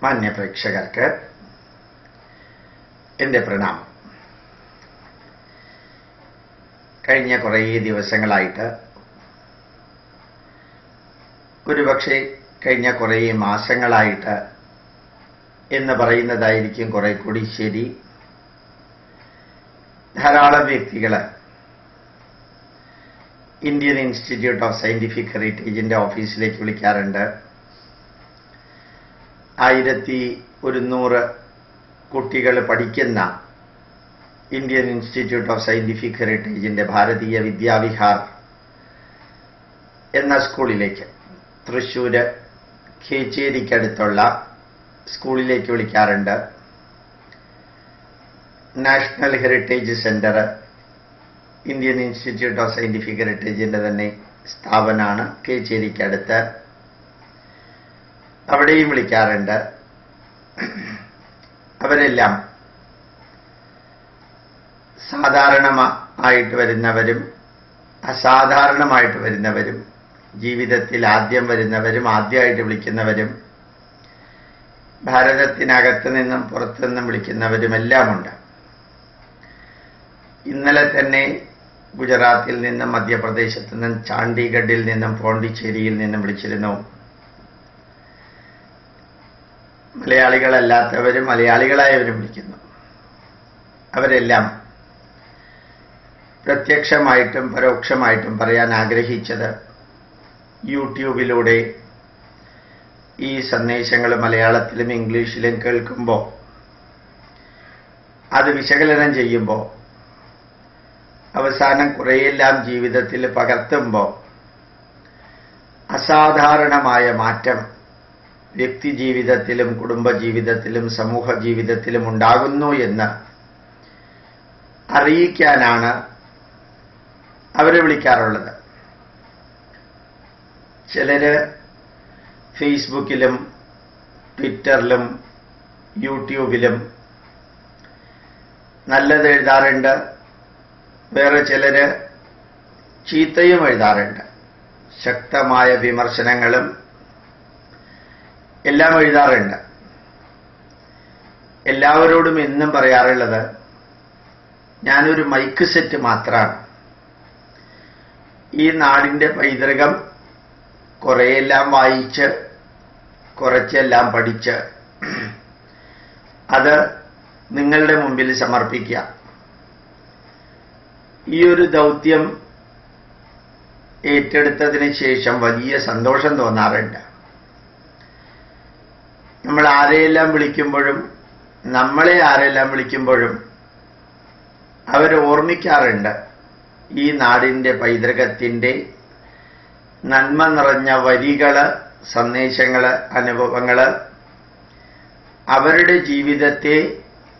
മാന്യപ്രേക്ഷകർക്ക് എൻ്റെ പ്രണാമം. കഴിഞ്ഞ കുറേ ദിവസങ്ങളായിട്ട്, ഒരുപക്ഷെ കഴിഞ്ഞ കുറേ മാസങ്ങളായിട്ട് എന്ന് പറയുന്നതായിരിക്കും കുറെ കൂടി ശരി, ധാരാളം വ്യക്തികൾ ഇന്ത്യൻ ഇൻസ്റ്റിറ്റ്യൂട്ട് ഓഫ് സയന്റിഫിക് ഹെറിറ്റേജിൻ്റെ ഓഫീസിലേക്ക് വിളിക്കാറുണ്ട്. 1100 കുട്ടികൾ പഠിക്കുന്ന ഇന്ത്യൻ ഇൻസ്റ്റിറ്റ്യൂട്ട് ഓഫ് സയന്റിഫിക് ഹെറിറ്റേജിൻ്റെ ഭാരതീയ വിദ്യാവിഹാർ എന്ന സ്കൂളിലേക്ക്, തൃശ്ശൂർ കേച്ചേരിക്കടുത്തുള്ള സ്കൂളിലേക്ക് വിളിക്കാറുണ്ട്. National heritage centre Indian institute of scientific ഹെറിറ്റേജിൻ്റെ തന്നെ സ്ഥാപനമാണ്, കേച്ചേരിക്കടുത്ത്. അവിടെയും വിളിക്കാറുണ്ട്. അവരെല്ലാം സാധാരണമായിട്ട് വരുന്നവരും അസാധാരണമായിട്ട് വരുന്നവരും, ജീവിതത്തിൽ ആദ്യം വരുന്നവരും ആദ്യമായിട്ട് വിളിക്കുന്നവരും, ഭാരതത്തിനകത്ത് നിന്നും പുറത്തു നിന്നും വിളിക്കുന്നവരുമെല്ലാമുണ്ട്. ഇന്നലെ തന്നെ ഗുജറാത്തിൽ നിന്നും, മധ്യപ്രദേശത്ത് നിന്നും, ചണ്ഡീഗഡിൽ നിന്നും, പോണ്ടിച്ചേരിയിൽ നിന്നും വിളിച്ചിരുന്നു. മലയാളികളല്ലാത്തവരും മലയാളികളായവരും വിളിക്കുന്നു. അവരെല്ലാം പ്രത്യക്ഷമായിട്ടും പരോക്ഷമായിട്ടും പറയാൻ ആഗ്രഹിച്ചത്, യൂട്യൂബിലൂടെ ഈ സന്ദേശങ്ങൾ മലയാളത്തിലും ഇംഗ്ലീഷിലും കേൾക്കുമ്പോൾ, അത് വിശകലനം ചെയ്യുമ്പോൾ, അവസാനം കുറേയെല്ലാം ജീവിതത്തിൽ പകർത്തുമ്പോൾ അസാധാരണമായ മാറ്റം വ്യക്തിജീവിതത്തിലും കുടുംബജീവിതത്തിലും സമൂഹ ജീവിതത്തിലും ഉണ്ടാകുന്നു എന്ന് അറിയിക്കാനാണ് അവരെ വിളിക്കാറുള്ളത്. ചിലര് ഫേസ്ബുക്കിലും ട്വിറ്ററിലും യൂട്യൂബിലും നല്ലത് എഴുതാറുണ്ട്. വേറെ ചിലര് ചീത്തയും എഴുതാറുണ്ട്. ശക്തമായ വിമർശനങ്ങളും എല്ലാം എഴുതാറുണ്ട്. എല്ലാവരോടും എന്നും പറയാറുള്ളത്, ഞാനൊരു മൈക്ക് സെറ്റ് മാത്രമാണ്. ഈ നാടിൻ്റെ പൈതൃകം കുറേയെല്ലാം വായിച്ച്, കുറച്ചെല്ലാം പഠിച്ച് അത് നിങ്ങളുടെ മുമ്പിൽ സമർപ്പിക്കുക. ഈ ഒരു ദൗത്യം ഏറ്റെടുത്തതിന് ശേഷം വലിയ സന്തോഷം തോന്നാറുണ്ട്. നമ്മൾ ആരെയെല്ലാം വിളിക്കുമ്പോഴും, നമ്മളെ ആരെല്ലാം വിളിക്കുമ്പോഴും അവർ ഓർമ്മിക്കാറുണ്ട് ഈ നാടിൻ്റെ പൈതൃകത്തിൻ്റെ നന്മ നിറഞ്ഞ വരികൾ, സന്ദേശങ്ങൾ, അനുഭവങ്ങൾ അവരുടെ ജീവിതത്തെ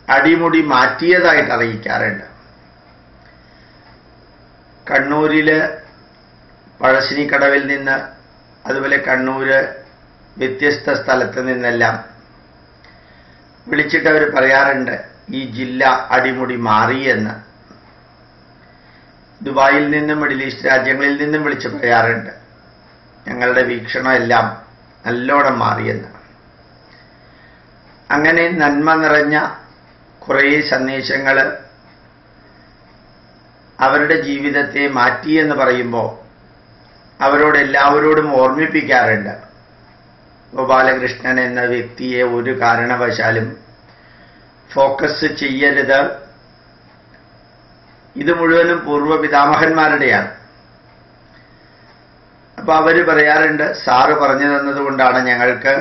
അടിമുടി മാറ്റിയതായിട്ട് അറിയിക്കാറുണ്ട്. കണ്ണൂരില് പഴശ്ശിനിക്കടവിൽ നിന്ന്, അതുപോലെ കണ്ണൂര് വ്യത്യസ്ത സ്ഥലത്ത് നിന്നെല്ലാം വിളിച്ചിട്ട് അവർ പറയാറുണ്ട്, ഈ ജില്ല അടിമുടി മാറിയെന്ന്. ദുബായിൽ നിന്നും മിഡിൽ ഈസ്റ്റ് രാജ്യങ്ങളിൽ നിന്നും വിളിച്ച് പറയാറുണ്ട്, ഞങ്ങളുടെ വീക്ഷണം എല്ലാം നല്ലോണം മാറിയെന്ന്. അങ്ങനെ നന്മ നിറഞ്ഞ കുറേ സന്ദേശങ്ങൾ അവരുടെ ജീവിതത്തെ മാറ്റിയെന്ന് പറയുമ്പോൾ അവരോടെല്ലാവരോടും ഓർമ്മിപ്പിക്കാറുണ്ട്, ഗോപാലകൃഷ്ണൻ എന്ന വ്യക്തിയെ ഒരു കാരണവശാലും ഫോക്കസ് ചെയ്യരുത്. ഇത് മുഴുവനും പൂർവ്വപിതാമഹന്മാരുടെയാണ്. അപ്പൊ അവര് പറയാറുണ്ട്, സാറ് പറഞ്ഞു തന്നതുകൊണ്ടാണ് ഞങ്ങൾക്ക്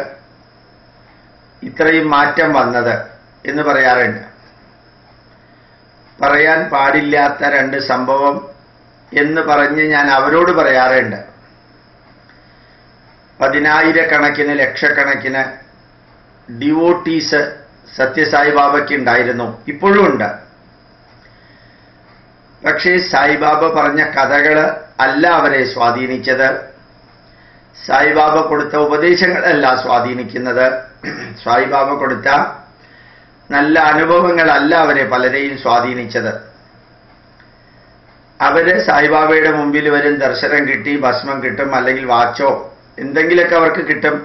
ഇത്രയും മാറ്റം വന്നത് എന്ന് പറയാറുണ്ട്. പറയാൻ പാടില്ലാത്ത 2 സംഭവം എന്ന് പറഞ്ഞ് ഞാൻ അവരോട് പറയാറുണ്ട്. 10,000-കണക്കിന് ലക്ഷക്കണക്കിന് ഡിവോട്ടീസ് സത്യസായിബാബയ്ക്ക് ഉണ്ടായിരുന്നു, ഇപ്പോഴും ഉണ്ട്. പക്ഷേ സായിബാബ പറഞ്ഞ കഥകൾ അല്ല അവരെ സ്വാധീനിച്ചത്, സായിബാബ കൊടുത്ത ഉപദേശങ്ങളല്ല സ്വാധീനിക്കുന്നത്, സായിബാബ കൊടുത്ത നല്ല അനുഭവങ്ങളല്ല അവരെ പലരെയും സ്വാധീനിച്ചത്. അവര് സായിബാബയുടെ മുമ്പിൽ വരും, ദർശനം കിട്ടി, ഭസ്മം കിട്ടും, അല്ലെങ്കിൽ വാച്ചോ എന്തെങ്കിലുമൊക്കെ അവർക്ക് കിട്ടും.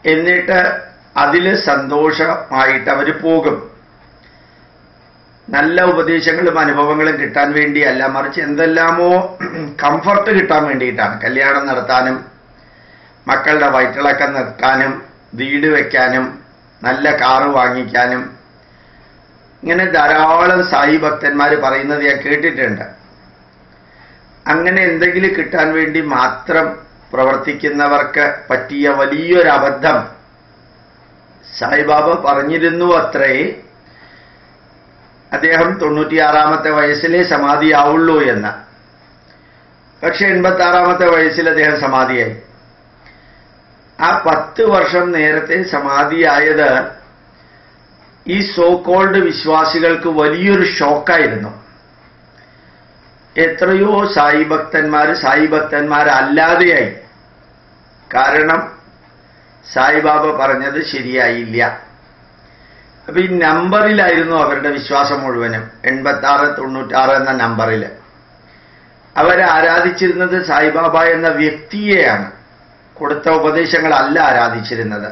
എന്നിട്ട് അതിൽ സന്തോഷമായിട്ട് അവർ പോകും. നല്ല ഉപദേശങ്ങളും അനുഭവങ്ങളും കിട്ടാൻ വേണ്ടിയല്ല, മറിച്ച് എന്തെല്ലാമോ കംഫർട്ട് കിട്ടാൻ വേണ്ടിയിട്ടാണ്. കല്യാണം നടത്താനും മക്കളുടെ വയറ്റിളക്കം നിർത്താനും വീട് വയ്ക്കാനും നല്ല കാറ് വാങ്ങിക്കാനും ഇങ്ങനെ ധാരാളം സായി ഭക്തന്മാർ പറയുന്നത് ഞാൻ കേട്ടിട്ടുണ്ട്. അങ്ങനെ എന്തെങ്കിലും കിട്ടാൻ വേണ്ടി മാത്രം പ്രവർത്തിക്കുന്നവർക്ക് പറ്റിയ വലിയൊരു അബദ്ധം സായിബാബ പറഞ്ഞിരുന്നു അത്രേ. അദ്ദേഹം 96-ാമത്തെ വയസ്സിലേ സമാധിയാവുള്ളൂ എന്ന്. പക്ഷെ 86-ാമത്തെ വയസ്സിൽ അദ്ദേഹം സമാധിയായി. ആ 10 വർഷം നേരത്തെ സമാധിയായത് ഈ സോ കോൾഡ് വിശ്വാസികൾക്ക് വലിയൊരു ഷോക്കായിരുന്നു. എത്രയോ സായി ഭക്തന്മാരല്ലാതെയായി. കാരണം സായിബാബ പറഞ്ഞത് ശരിയായില്ല. അപ്പൊ ഈ നമ്പറിലായിരുന്നു അവരുടെ വിശ്വാസം മുഴുവനും. 86, 96 എന്ന നമ്പറിൽ അവരെ ആരാധിച്ചിരുന്നത് സായിബാബ എന്ന വ്യക്തിയെയാണ്, കൊടുത്ത ഉപദേശങ്ങളല്ല ആരാധിച്ചിരുന്നത്.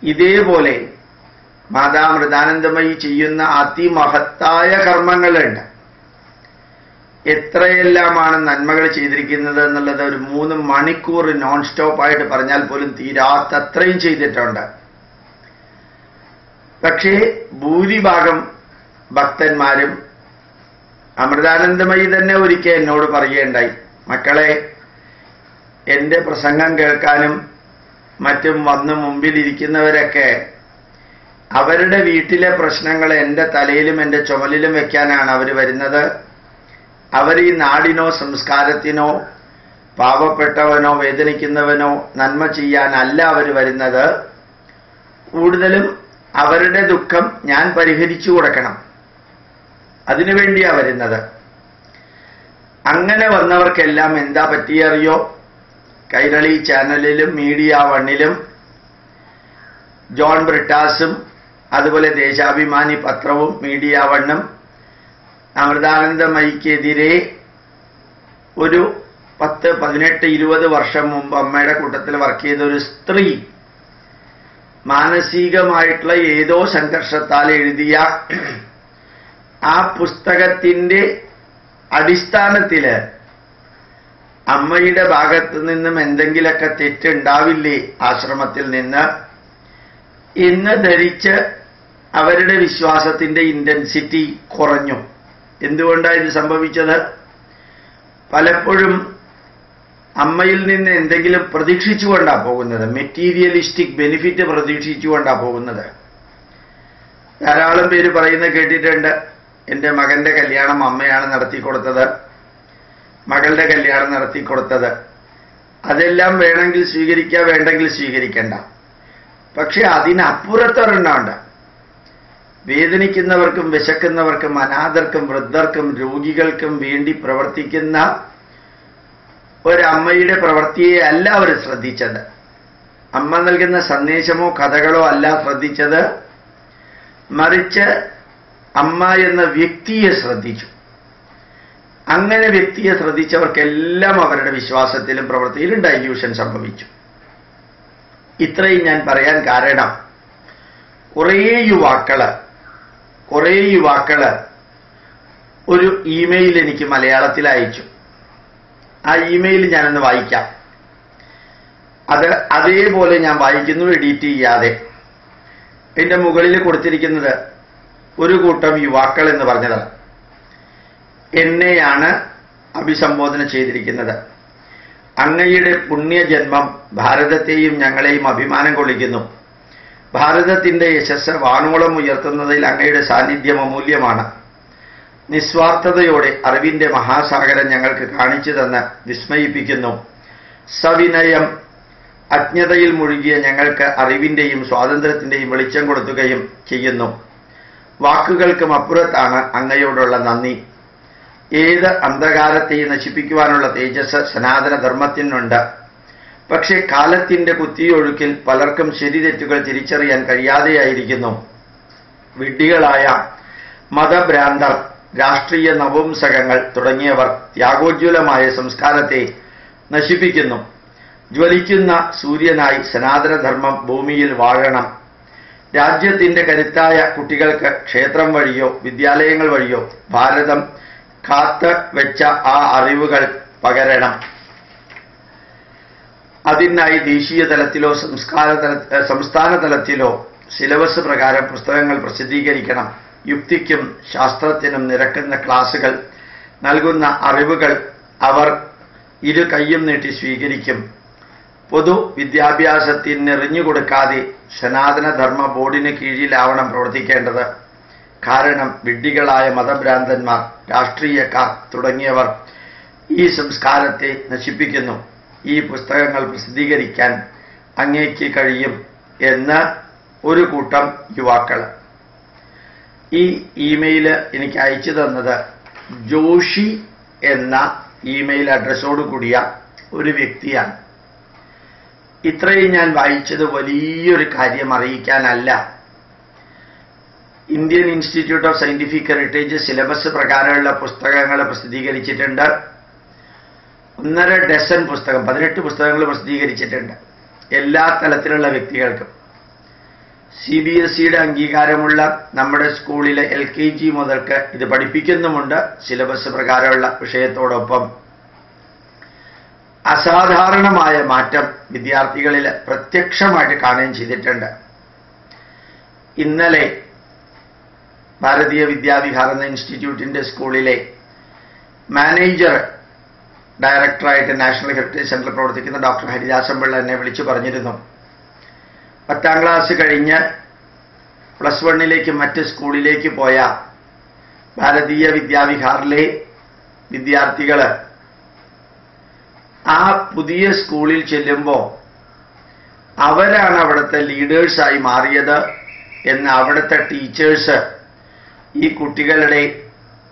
ഇതേപോലെ മാതാമൃതാനന്ദമയി ചെയ്യുന്ന അതിമഹത്തായ കർമ്മങ്ങളുണ്ട്. എത്രയെല്ലാമാണ് നന്മകൾ ചെയ്തിരിക്കുന്നത് എന്നുള്ളത് ഒരു 3 മണിക്കൂർ നോൺ സ്റ്റോപ്പായിട്ട് പറഞ്ഞാൽ പോലും തീരാത്തത്രയും ചെയ്തിട്ടുണ്ട്. പക്ഷേ ഭൂരിഭാഗം ഭക്തന്മാരും, അമൃതാനന്ദമയി തന്നെ ഒരിക്കൽ എന്നോട് പറയുകയുണ്ടായി, മക്കളെ, എൻ്റെ പ്രസംഗം കേൾക്കാനും മറ്റും വന്ന് മുമ്പിലിരിക്കുന്നവരൊക്കെ അവരുടെ വീട്ടിലെ പ്രശ്നങ്ങൾ എൻ്റെ തലയിലും എൻ്റെ ചുമലിലും വെക്കാനാണ് അവർ വരുന്നത്. അവർ ഈ നാടിനോ സംസ്കാരത്തിനോ പാവപ്പെട്ടവനോ വേദനിക്കുന്നവനോ നന്മ ചെയ്യാനല്ല അവർ വരുന്നത്. കൂടുതലും അവരുടെ ദുഃഖം ഞാൻ പരിഹരിച്ചു കൊടുക്കണം, അതിനുവേണ്ടിയാണ് വരുന്നത്. അങ്ങനെ വന്നവർക്കെല്ലാം എന്താ പറ്റിയറിയോ? കൈരളി ചാനലിലും മീഡിയ വണ്ണിലും ജോൺ ബ്രിട്ടാസും അതുപോലെ ദേശാഭിമാനി പത്രവും മീഡിയ വണ്ണും അമൃതാനന്ദമയിക്കെതിരെ ഒരു 10, 18, 20 വർഷം മുമ്പ് അമ്മയുടെ കൂട്ടത്തിൽ വർക്ക് ചെയ്ത ഒരു സ്ത്രീ മാനസികമായിട്ടുള്ള ഏതോ സംഘർഷത്താൽ എഴുതിയ ആ പുസ്തകത്തിന്റെ അടിസ്ഥാനത്തില് അമ്മയുടെ ഭാഗത്തു നിന്നും എന്തെങ്കിലൊക്കെ തെറ്റുണ്ടാവില്ലേ ആശ്രമത്തിൽ നിന്ന് എന്ന് ധരിച്ച് അവരുടെ വിശ്വാസത്തിന്റെ ഇന്റൻസിറ്റി കുറഞ്ഞു. എന്തുകൊണ്ടാണ് ഇത് സംഭവിച്ചത്? പലപ്പോഴും അമ്മയിൽ നിന്ന് എന്തെങ്കിലും പ്രതീക്ഷിച്ചുകൊണ്ടാണ് പോകുന്നത്, മെറ്റീരിയലിസ്റ്റിക് ബെനിഫിറ്റ് പ്രതീക്ഷിച്ചുകൊണ്ടാണ് പോകുന്നത്. ധാരാളം പേര് പറയുന്നത് കേട്ടിട്ടുണ്ട്, എൻ്റെ മകന്റെ കല്യാണം അമ്മയാണ് നടത്തിക്കൊടുത്തത്, മകളുടെ കല്യാണം നടത്തിക്കൊടുത്തത്. അതെല്ലാം വേണമെങ്കിൽ സ്വീകരിക്കുക, വേണ്ടെങ്കിൽ സ്വീകരിക്കണ്ട. പക്ഷെ അതിനപ്പുറത്തൊരെണ്ണമുണ്ട്. വേദനിക്കുന്നവർക്കും വിശക്കുന്നവർക്കും അനാഥർക്കും വൃദ്ധർക്കും രോഗികൾക്കും വേണ്ടി പ്രവർത്തിക്കുന്ന ഒരമ്മയുടെ പ്രവൃത്തിയെ അല്ല അവർ ശ്രദ്ധിച്ചത്. അമ്മ നൽകുന്ന സന്ദേശമോ കഥകളോ അല്ല ശ്രദ്ധിച്ചത്, മറിച്ച് അമ്മ എന്ന വ്യക്തിയെ ശ്രദ്ധിച്ചു. അങ്ങനെ വ്യക്തിയെ ശ്രദ്ധിച്ചവർക്കെല്ലാം അവരുടെ വിശ്വാസത്തിലും പ്രവൃത്തിയിലും ഡൈല്യൂഷൻ സംഭവിച്ചു. ഇത്രയും ഞാൻ പറയാൻ കാരണം, കുറേ യുവാക്കള് ഒരു ഇമെയിൽ എനിക്ക് മലയാളത്തിൽ അയച്ചു. ആ ഇമെയിൽ ഞാനൊന്ന് വായിക്കാം. അത് അതേപോലെ ഞാൻ വായിക്കുന്നു, എഡിറ്റ് ചെയ്യാതെ. ഇതിന്റെ മുകളിൽ കൊടുത്തിരിക്കുന്നത് ഒരു കൂട്ടം യുവാക്കൾ എന്ന് പറഞ്ഞതാണ്. എന്നെയാണ് അഭിസംബോധന ചെയ്തിരിക്കുന്നത്. അങ്ങയുടെ പുണ്യജന്മം ഭാരതത്തെയും ഞങ്ങളെയും അഭിമാനം കൊള്ളിക്കുന്നു. ഭാരതത്തിന്റെ യശസ് വാനോളം ഉയർത്തുന്നതിൽ അങ്ങയുടെ സാന്നിധ്യം അമൂല്യമാണ്. നിസ്വാർത്ഥതയോടെ അറിവിന്റെ മഹാസാഗരം ഞങ്ങൾക്ക് കാണിച്ചു തന്ന് വിസ്മയിപ്പിക്കുന്നു. സവിനയം അജ്ഞതയിൽ മുഴുകിയ ഞങ്ങൾക്ക് അറിവിന്റെയും സ്വാതന്ത്ര്യത്തിന്റെയും വെളിച്ചം കൊടുക്കുകയും ചെയ്യുന്നു. വാക്കുകൾക്കും അപ്പുറത്താണ് അങ്ങയോടുള്ള നന്ദി. ഏത് അന്ധകാരത്തെയും നശിപ്പിക്കുവാനുള്ള തേജസ് സനാതന ധർമ്മത്തിനുണ്ട്. പക്ഷേ കാലത്തിന്റെ കുത്തിയൊഴുക്കിൽ പലർക്കും ശരിതെറ്റുകൾ തിരിച്ചറിയാൻ കഴിയാതെയായിരിക്കുന്നു. വിഡ്ഢികളായ മതഭ്രാന്തർ, രാഷ്ട്രീയ നപുംസകങ്ങൾ തുടങ്ങിയവർ ത്യാഗോജ്വലമായ സംസ്കാരത്തെ നശിപ്പിക്കുന്നു. ജ്വലിക്കുന്ന സൂര്യനായി സനാതനധർമ്മം ഭൂമിയിൽ വാഴണം. രാജ്യത്തിന്റെ കരുത്തായ കുട്ടികൾക്ക് ക്ഷേത്രം വഴിയോ വിദ്യാലയങ്ങൾ വഴിയോ ഭാരതം കാത്ത് വെച്ച ആ അറിവുകൾ പകരണം. അതിനായി ദേശീയ തലത്തിലോ സംസ്ഥാന തലത്തിലോ സിലബസ് പ്രകാരം പുസ്തകങ്ങൾ പ്രസിദ്ധീകരിക്കണം. യുക്തിക്കും ശാസ്ത്രത്തിനും നിരക്കുന്ന ക്ലാസുകൾ നൽകുന്ന അറിവുകൾ അവർ ഇരു കൈയും നീട്ടി സ്വീകരിക്കും. പൊതു വിദ്യാഭ്യാസത്തിന് എറിഞ്ഞുകൊടുക്കാതെ സനാതനധർമ്മ ബോർഡിന് കീഴിലാവണം പ്രവർത്തിക്കേണ്ടത്. കാരണം വിഡ്ഢികളായ മതഭ്രാന്തന്മാർ, രാഷ്ട്രീയക്കാർ തുടങ്ങിയവർ ഈ സംസ്കാരത്തെ നശിപ്പിക്കുന്നു. ഈ പുസ്തകങ്ങൾ പ്രസിദ്ധീകരിക്കാൻ അങ്ങേക്ക് കഴിയും എന്ന് ഒരു കൂട്ടം യുവാക്കൾ. ഈ ഇമെയിൽ എനിക്ക് അയച്ചു തന്നത് ജോഷി എന്ന ഇമെയിൽ അഡ്രസ്സോട് കൂടിയ ഒരു വ്യക്തിയാണ്. ഇത്രയും ഞാൻ വായിച്ചത് വലിയൊരു കാര്യം അറിയിക്കാനല്ല. Indian institute of scientific heritage syllabus പ്രകാരമുള്ള പുസ്തകങ്ങൾ പ്രസിദ്ധീകരിച്ചിട്ടുണ്ട്. 1.5 ഡസൻ പുസ്തകം, 18 പുസ്തകങ്ങൾ പ്രസിദ്ധീകരിച്ചിട്ടുണ്ട്. എല്ലാ തലത്തിലുള്ള വ്യക്തികൾക്കും. CBSEയുടെ അംഗീകാരമുള്ള നമ്മുടെ സ്കൂളിലെ LKG മുതൽക്ക് ഇത് പഠിപ്പിക്കുന്നുമുണ്ട്. സിലബസ് പ്രകാരമുള്ള വിഷയത്തോടൊപ്പം അസാധാരണമായ മാറ്റം വിദ്യാർത്ഥികളിൽ പ്രത്യക്ഷമായിട്ട് കാണുകയും ചെയ്തിട്ടുണ്ട്. ഇന്നലെ ഭാരതീയ വിദ്യാവിഹാർ എന്ന ഇൻസ്റ്റിറ്റ്യൂട്ടിന്റെ സ്കൂളിലെ മാനേജർ ഡയറക്ടറായിട്ട് നാഷണൽ ഹെറിറ്റേജ് സെന്ററിൽ പ്രവർത്തിക്കുന്ന ഡോക്ടർ ഹരിദാസൻ പിള്ള എന്നെ വിളിച്ചു പറഞ്ഞിരുന്നു, 10ാം ക്ലാസ് കഴിഞ്ഞ് +1 മറ്റ് സ്കൂളിലേക്ക് പോയ ഭാരതീയ വിദ്യാവിഹാറിലെ വിദ്യാർത്ഥികൾ ആ പുതിയ സ്കൂളിൽ ചെല്ലുമ്പോൾ അവരാണ് അവിടുത്തെ ലീഡേഴ്സായി മാറിയത് എന്ന് അവിടുത്തെ ടീച്ചേഴ്സ് ഈ കുട്ടികളുടെ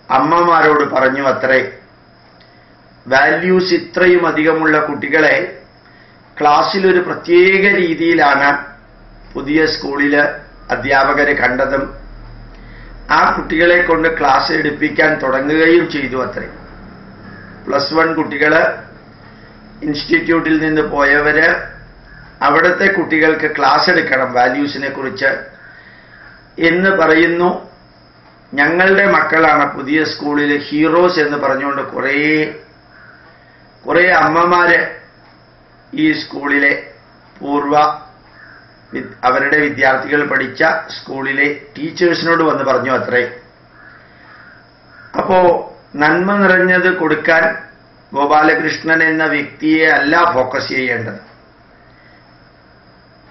അമ്മമാരോട് പറഞ്ഞു അത്രേ. വാല്യൂസ് ഇത്രയും അധികമുള്ള കുട്ടികളെ ക്ലാസ്സിൽ ഒരു പ്രത്യേക രീതിയിലാണ് പുതിയ സ്കൂളിൽ അധ്യാപകരെ കണ്ടതും ആ കുട്ടികളെ കൊണ്ട് ക്ലാസ് എടുപ്പിക്കാൻ തുടങ്ങുകയും ചെയ്തു അത്രേ. +1 കുട്ടികൾ, ഇൻസ്റ്റിറ്റ്യൂട്ടിൽ നിന്ന് പോയവര് അവിടുത്തെ കുട്ടികൾക്ക് ക്ലാസ് എടുക്കണം വാല്യൂസിനെ കുറിച്ച് എന്ന് പറയുന്നു. ഞങ്ങളുടെ മക്കളാണ് പുതിയ സ്കൂളിലെ ഹീറോസ് എന്ന് പറഞ്ഞുകൊണ്ട് കുറേ അമ്മമാര് ഈ സ്കൂളിലെ അവരുടെ വിദ്യാർത്ഥികൾ പഠിച്ച സ്കൂളിലെ ടീച്ചേഴ്സിനോട് വന്ന് പറഞ്ഞു അത്രേ. അപ്പോ നന്മ നിറഞ്ഞത് കൊടുക്കാൻ ഗോപാലകൃഷ്ണൻ എന്ന വ്യക്തിയെ അല്ല ഫോക്കസ് ചെയ്യേണ്ടത്.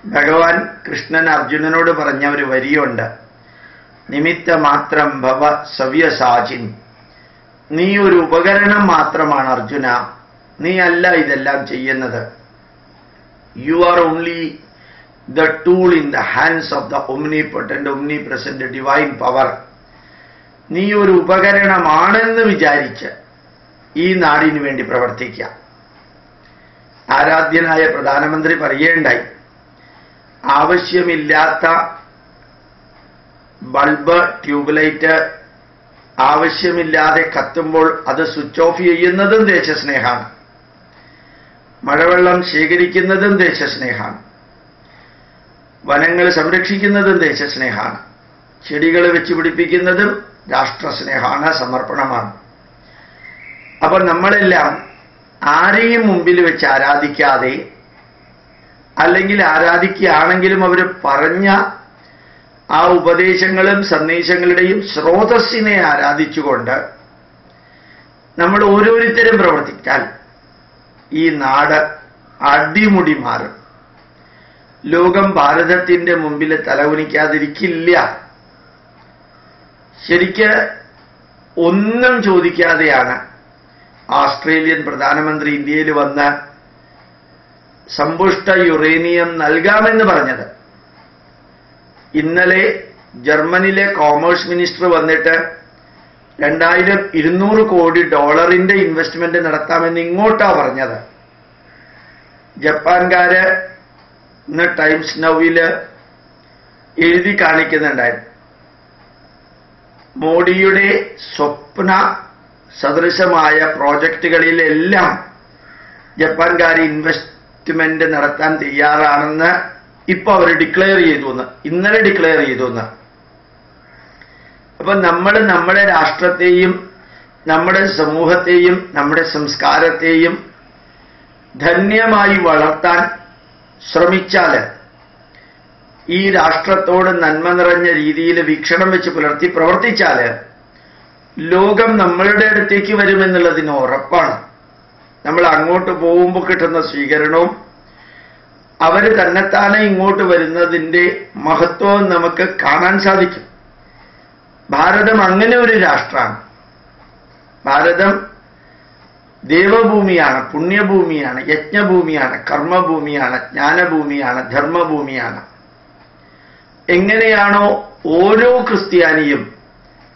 ഭഗവാൻ കൃഷ്ണൻ അർജുനനോട് പറഞ്ഞ ഒരു വരിയുണ്ട്, നിമിത്ത മാത്രം ഭവ സവ്യസാചിൻ. നീ ഒരു ഉപകരണം മാത്രമാണ് അർജുന, നീ അല്ല ഇതെല്ലാം ചെയ്യുന്നത്. You are only the tool in the hands of the omnipotent omnipresent divine power. നീ ഒരു ഉപകരണമാണെന്ന് വിചാരിച്ച് ഈ നാടിനു വേണ്ടി പ്രവർത്തിക്കാം. ആരാധ്യനായ പ്രധാനമന്ത്രി പറയേണ്ടായി, ആവശ്യമില്ലാത്ത ബൾബ്, ട്യൂബ്ലൈറ്റ് ആവശ്യമില്ലാതെ കത്തുമ്പോൾ അത് സ്വിച്ച് ഓഫ് ചെയ്യുന്നതും ദേശസ്നേഹമാണ്. മഴവെള്ളം ശേഖരിക്കുന്നതും ദേശസ്നേഹമാണ്. വനങ്ങൾ സംരക്ഷിക്കുന്നതും ദേശസ്നേഹമാണ്. ചെടികൾ വെച്ച് പിടിപ്പിക്കുന്നതും രാഷ്ട്രസ്നേഹമാണ്, സമർപ്പണമാണ്. അപ്പൊ നമ്മളെല്ലാം ആരെയും മുമ്പിൽ വെച്ച് ആരാധിക്കാതെ, അല്ലെങ്കിൽ ആരാധിക്കുകയാണെങ്കിലും അവർ പറഞ്ഞ ആ ഉപദേശങ്ങളും സന്ദേശങ്ങളുടെയും സ്രോതസ്സിനെ ആരാധിച്ചുകൊണ്ട് നമ്മൾ ഓരോരുത്തരും പ്രവർത്തിച്ചാൽ ഈ നാട് അടിമുടി മാറും. ലോകം ഭാരതത്തിന്റെ മുമ്പിൽ തലകുനിക്കാതിരിക്കില്ല. ശരിക്ക് ഒന്നും ചോദിക്കാതെയാണ് ഓസ്ട്രേലിയൻ പ്രധാനമന്ത്രി ഇന്ത്യയിൽ വന്ന് സമ്പുഷ്ട യുറേനിയം നൽകാമെന്ന് പറഞ്ഞത്. ഇന്നലെ ജർമ്മനിയിലെ കോമേഴ്സ് മിനിസ്റ്റർ വന്നിട്ട് $2200 കോടി ഇൻവെസ്റ്റ്മെന്റ് നടത്താമെന്ന് ഇങ്ങോട്ടാ പറഞ്ഞത്. ജപ്പാൻകാര് ഇന്ന് ടൈംസ് നൗവില് എഴുതി കാണിക്കുന്നുണ്ടായിരുന്നു, മോഡിയുടെ സ്വപ്ന സദൃശമായ പ്രോജക്റ്റുകളിലെല്ലാം ജപ്പാൻകാർ ഇൻവെസ്റ്റ് കമ്മിറ്റ്മെന്റ് നടത്താൻ തയ്യാറാണെന്ന് ഇപ്പൊ അവർ ഡിക്ലെയർ ചെയ്തു, ഇന്നലെ ഡിക്ലെയർ ചെയ്തു. അപ്പൊ നമ്മൾ നമ്മുടെ രാഷ്ട്രത്തെയും നമ്മുടെ സമൂഹത്തെയും നമ്മുടെ സംസ്കാരത്തെയും ധന്യമായി വളർത്താൻ ശ്രമിച്ചാൽ, ഈ രാഷ്ട്രത്തോട് നന്മ നിറഞ്ഞ രീതിയിൽ വീക്ഷണം വെച്ച് പുലർത്തി പ്രവർത്തിച്ചാൽ ലോകം നമ്മളുടെ അടുത്തേക്ക് വരുമെന്നുള്ളതിന് ഉറപ്പാണ്. നമ്മൾ അങ്ങോട്ട് പോകുമ്പോൾ കിട്ടുന്ന സ്വീകരണവും അവർ തന്നെത്താനെ ഇങ്ങോട്ട് വരുന്നതിൻ്റെ മഹത്വവും നമുക്ക് കാണാൻ സാധിക്കും. ഭാരതം അങ്ങനെ ഒരു രാഷ്ട്രമാണ്. ഭാരതം ദേവഭൂമിയാണ്, പുണ്യഭൂമിയാണ്, യജ്ഞഭൂമിയാണ്, കർമ്മഭൂമിയാണ്, ജ്ഞാനഭൂമിയാണ്, ധർമ്മഭൂമിയാണ്. എങ്ങനെയാണോ ഓരോ ക്രിസ്ത്യാനിയും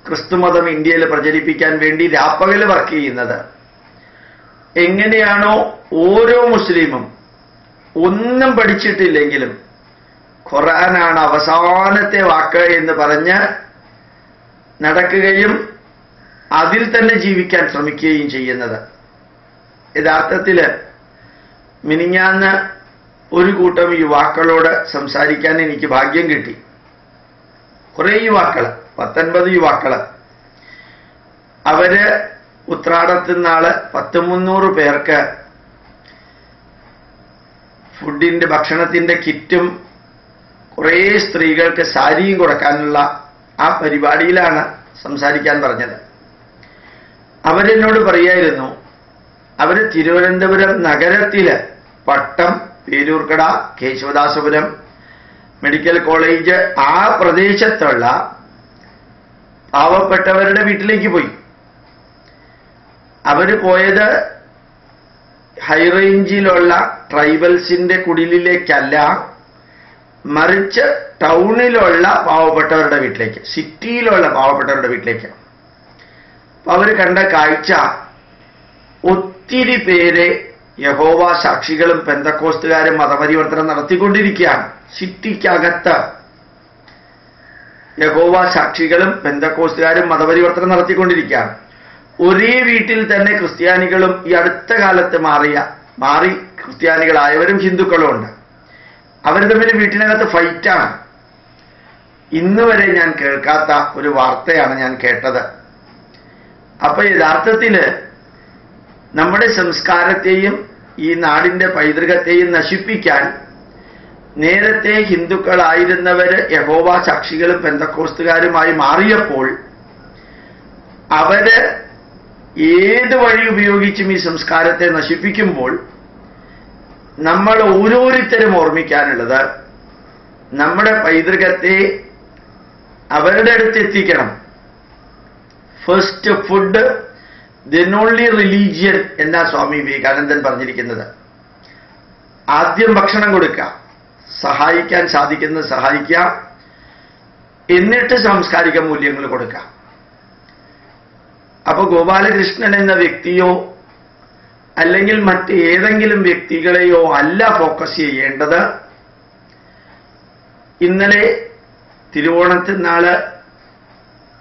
ക്രിസ്തുമതം ഇന്ത്യയിൽ പ്രചരിപ്പിക്കാൻ വേണ്ടി രാപ്പകൽ വർക്ക് ചെയ്യുന്നത്, എങ്ങനെയാണോ ഓരോ മുസ്ലിമും ഒന്നും പഠിച്ചിട്ടില്ലെങ്കിലും ഖുർആനാണ് അവസാനത്തെ വാക്ക് എന്ന് പറഞ്ഞ് നടക്കുകയും അതിൽ തന്നെ ജീവിക്കാൻ ശ്രമിക്കുകയും ചെയ്യുന്നത്. യഥാർത്ഥത്തിൽ മിനിഞ്ഞാന്ന് ഒരു കൂട്ടം യുവാക്കളോട് സംസാരിക്കാൻ എനിക്ക് ഭാഗ്യം കിട്ടി. കുറേ യുവാക്കൾ, 19 യുവാക്കൾ. അവര് ഉത്രാടത്തിനാള് 300 പേർക്ക് ഫുഡിന്റെ ഭക്ഷണത്തിന്റെ കിറ്റും കുറേ സ്ത്രീകൾക്ക് സാരിയും കൊടുക്കാനുള്ള ആ പരിപാടിയിലാണ് സംസാരിക്കാൻ പറഞ്ഞത്. അവരെന്നോട് പറയായിരുന്നു, അവര് തിരുവനന്തപുരം നഗരത്തില് പട്ടം, പേരൂർക്കട, കേശവദാസപുരം മെഡിക്കൽ കോളേജ് ആ പ്രദേശത്തുള്ള പാവപ്പെട്ടവരുടെ വീട്ടിലേക്ക് പോയി. അവര് പോയത് ഹൈറേഞ്ചിലുള്ള ട്രൈബൽസിന്റെ കുടിലിലേക്കല്ല, മറിച്ച് ടൗണിലുള്ള പാവപ്പെട്ടവരുടെ വീട്ടിലേക്ക്, സിറ്റിയിലുള്ള പാവപ്പെട്ടവരുടെ വീട്ടിലേക്ക്. അപ്പൊ അവര് കണ്ട കാഴ്ച, ഒത്തിരി പേരെ യഹോവ സാക്ഷികളും പെന്തക്കോസ്തുകാരും മതപരിവർത്തനം നടത്തിക്കൊണ്ടിരിക്കുകയാണ്. സിറ്റിക്കകത്ത് യഹോവ സാക്ഷികളും പെന്തക്കോസ്തുകാരും മതപരിവർത്തനം നടത്തിക്കൊണ്ടിരിക്കുകയാണ്. ഒരേ വീട്ടിൽ തന്നെ ക്രിസ്ത്യാനികളും ഈ അടുത്ത കാലത്ത് മാറി ക്രിസ്ത്യാനികളായവരും ഹിന്ദുക്കളും ഉണ്ട്. അവർ തമ്മിൽ വീട്ടിനകത്ത് ഫൈറ്റാണ്. ഇന്ന് വരെ ഞാൻ കേൾക്കാത്ത ഒരു വാർത്തയാണ് ഞാൻ കേട്ടത്. അപ്പൊ യഥാർത്ഥത്തില് നമ്മുടെ സംസ്കാരത്തെയും ഈ നാടിന്റെ പൈതൃകത്തെയും നശിപ്പിക്കാൻ നേരത്തെ ഹിന്ദുക്കളായിരുന്നവര് യഹോവ സാക്ഷികളും പെന്തക്കോസ്തുകാരുമായി മാറിയപ്പോൾ അവര് ഏത് വഴി ഉപയോഗിച്ചും ഈ സംസ്കാരത്തെ നശിപ്പിക്കുമ്പോൾ നമ്മൾ ഓരോരുത്തരും ഓർമ്മിക്കാനുള്ളത്, നമ്മുടെ പൈതൃകത്തെ അവരുടെ അടുത്ത് എത്തിക്കണം. First food then only religion എന്നാ സ്വാമി വിവേകാനന്ദൻ പറഞ്ഞിരിക്കുന്നത്. ആദ്യം ഭക്ഷണം കൊടുക്കുക, സഹായിക്കാൻ സാധിക്കുന്നത് സഹായിക്കുക, എന്നിട്ട് സാംസ്കാരിക മൂല്യങ്ങൾ കൊടുക്കുക. അപ്പൊ ഗോപാലകൃഷ്ണൻ എന്ന വ്യക്തിയോ അല്ലെങ്കിൽ മറ്റേതെങ്കിലും വ്യക്തികളെയോ അല്ല ഫോക്കസ് ചെയ്യേണ്ടത്. ഇന്നലെ തിരുവോണത്തിനാള്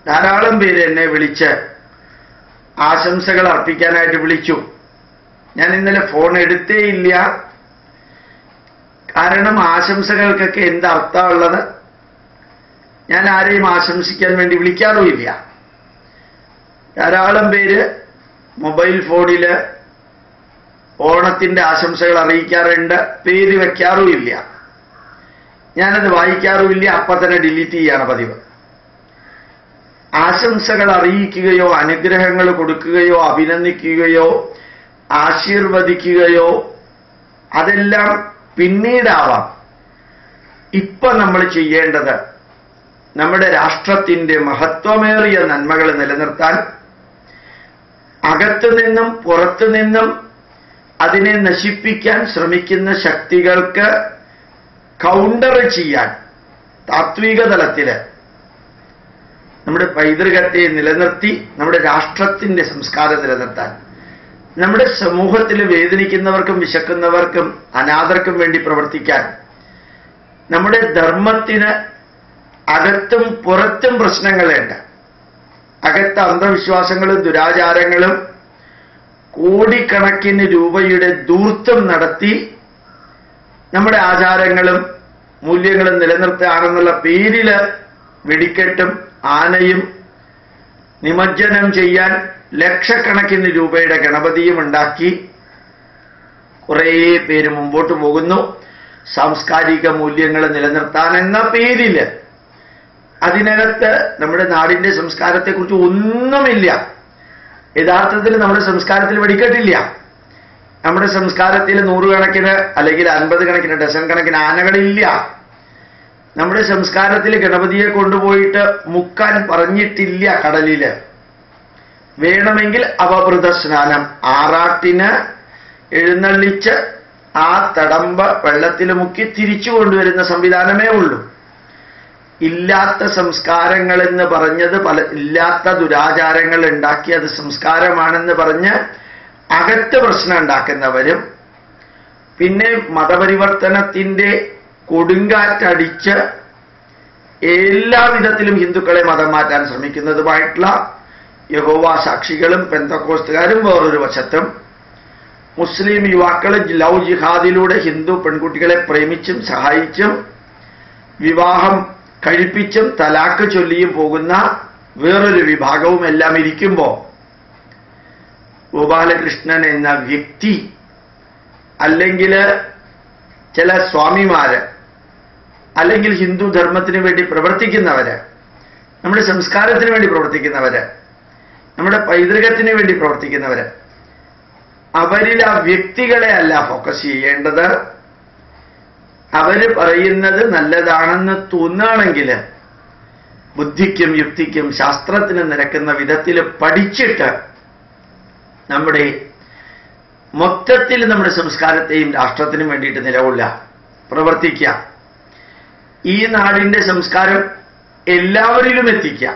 ധാരാളം പേര് എന്നെ വിളിച്ച് ആശംസകൾ അർപ്പിക്കാനായിട്ട് വിളിച്ചു. ഞാൻ ഇന്നലെ ഫോൺ എടുത്തേയില്ല. കാരണം ആശംസകൾക്കൊക്കെ എന്തർത്ഥമുള്ളത്? ഞാൻ ആരെയും ആശംസിക്കാൻ വേണ്ടി വിളിക്കാറുമില്ല. ധാരാളം പേര് മൊബൈൽ ഫോണില് ഓണത്തിന്റെ ആശംസകൾ അറിയിക്കാറുണ്ട്, പേര് വെക്കാറുമില്ല. ഞാനത് വായിക്കാറുമില്ല, അപ്പൊ തന്നെ ഡിലീറ്റ് ചെയ്യാണ് പതിവ്. ആശംസകൾ അറിയിക്കുകയോ അനുഗ്രഹങ്ങൾ കൊടുക്കുകയോ അഭിനന്ദിക്കുകയോ ആശീർവദിക്കുകയോ അതെല്ലാം പിന്നീടാവാം. ഇപ്പൊ നമ്മൾ ചെയ്യേണ്ടത് നമ്മുടെ രാഷ്ട്രത്തിന്റെ മഹത്വമേറിയ നന്മകൾ നിലനിർത്താൻ അകത്തുനിന്നും പുറത്തുനിന്നും അതിനെ നശിപ്പിക്കാൻ ശ്രമിക്കുന്ന ശക്തികൾക്ക് കൗണ്ടർ ചെയ്യാൻ താത്വിക തലത്തില് നമ്മുടെ പൈതൃകത്തെ നിലനിർത്തി നമ്മുടെ രാഷ്ട്രത്തിന്റെ സംസ്കാരം നിലനിർത്താൻ, നമ്മുടെ സമൂഹത്തിൽ വേദനിക്കുന്നവർക്കും വിശക്കുന്നവർക്കും അനാഥർക്കും വേണ്ടി പ്രവർത്തിക്കാൻ, നമ്മുടെ ധർമ്മത്തിന് അകത്തും പുറത്തും പ്രശ്നങ്ങളുണ്ട്. അകത്ത് അന്ധവിശ്വാസങ്ങളും ദുരാചാരങ്ങളും കോടിക്കണക്കിന് രൂപയുടെ ധൂർത്തം നടത്തി നമ്മുടെ ആചാരങ്ങളും മൂല്യങ്ങളും നിലനിർത്തുകയാണെന്നുള്ള പേരില് വെടിക്കെട്ടും ആനയും നിമജ്ജനം ചെയ്യാൻ ലക്ഷക്കണക്കിന് രൂപയുടെ ഗണപതിയും ഉണ്ടാക്കി കുറേ പേര് മുമ്പോട്ട് പോകുന്നു. സാംസ്കാരിക മൂല്യങ്ങൾ നിലനിർത്താൻ എന്ന പേരില് അതിനകത്ത് നമ്മുടെ നാടിന്റെ സംസ്കാരത്തെക്കുറിച്ച് ഒന്നുമില്ല. യഥാർത്ഥത്തിൽ നമ്മുടെ സംസ്കാരത്തിൽ വെടിക്കെട്ടില്ല. നമ്മുടെ സംസ്കാരത്തിൽ 100 കണക്കിന് അല്ലെങ്കിൽ 50 കണക്കിന് ഡസൻ കണക്കിന് ആനകളില്ല. നമ്മുടെ സംസ്കാരത്തിൽ ഗണപതിയെ കൊണ്ടുപോയിട്ട് മുക്കാൻ പറഞ്ഞിട്ടില്ല കടലില്. വേണമെങ്കിൽ അവഭൃത സ്നാനം, ആറാട്ടിന് എഴുന്നള്ളിച്ച് ആ തടമ്പ വെള്ളത്തിൽ മുക്കി തിരിച്ചു കൊണ്ടുവരുന്ന സംവിധാനമേ ഉള്ളൂ. ഇല്ലാത്ത സംസ്കാരങ്ങൾ എന്ന് പറഞ്ഞത് ഇല്ലാത്ത ദുരാചാരങ്ങൾ ഉണ്ടാക്കി അത് സംസ്കാരമാണെന്ന് പറഞ്ഞ് അകത്ത് പ്രശ്നം ഉണ്ടാക്കുന്നവരും, പിന്നെ മതപരിവർത്തനത്തിന്റെ കൊടുങ്കാറ്റടിച്ച് എല്ലാവിധത്തിലും ഹിന്ദുക്കളെ മതം മാറ്റാൻ ശ്രമിക്കുന്നതുമായിട്ടുള്ള യഹോവ സാക്ഷികളും പെന്തക്കോസ്തുകാരും വേറൊരു വശത്തും, മുസ്ലിം യുവാക്കൾ ലവ് ജിഹാദിലൂടെ ഹിന്ദു പെൺകുട്ടികളെ പ്രേമിച്ചും സഹായിച്ചും വിവാഹം കഴിപ്പിച്ചും തലാക്ക് ചൊല്ലിയും പോകുന്ന വേറൊരു വിഭാഗവും എല്ലാം ഇരിക്കുമ്പോൾ ഗോപാലകൃഷ്ണൻ എന്ന വ്യക്തി അല്ലെങ്കിൽ ചില സ്വാമിമാര് അല്ലെങ്കിൽ ഹിന്ദു ധർമ്മത്തിന് വേണ്ടി പ്രവർത്തിക്കുന്നവര്, നമ്മുടെ സംസ്കാരത്തിന് വേണ്ടി പ്രവർത്തിക്കുന്നവര്, നമ്മുടെ പൈതൃകത്തിന് വേണ്ടി പ്രവർത്തിക്കുന്നവര്, അവരിൽ ആ വ്യക്തികളെ അല്ല ഫോക്കസ് ചെയ്യേണ്ടത്. അവര് പറയുന്നത് നല്ലതാണെന്ന് തോന്നുകയാണെങ്കിൽ ബുദ്ധിക്കും യുക്തിക്കും ശാസ്ത്രത്തിന് നിരക്കുന്ന വിധത്തിൽ പഠിച്ചിട്ട് നമ്മുടെ മൊത്തത്തിൽ നമ്മുടെ സംസ്കാരത്തെയും രാഷ്ട്രത്തിനും വേണ്ടിയിട്ട് നിലകൊള്ളുക, പ്രവർത്തിക്കുക. ഈ നാടിന്റെ സംസ്കാരം എല്ലാവരിലും എത്തിക്കുക,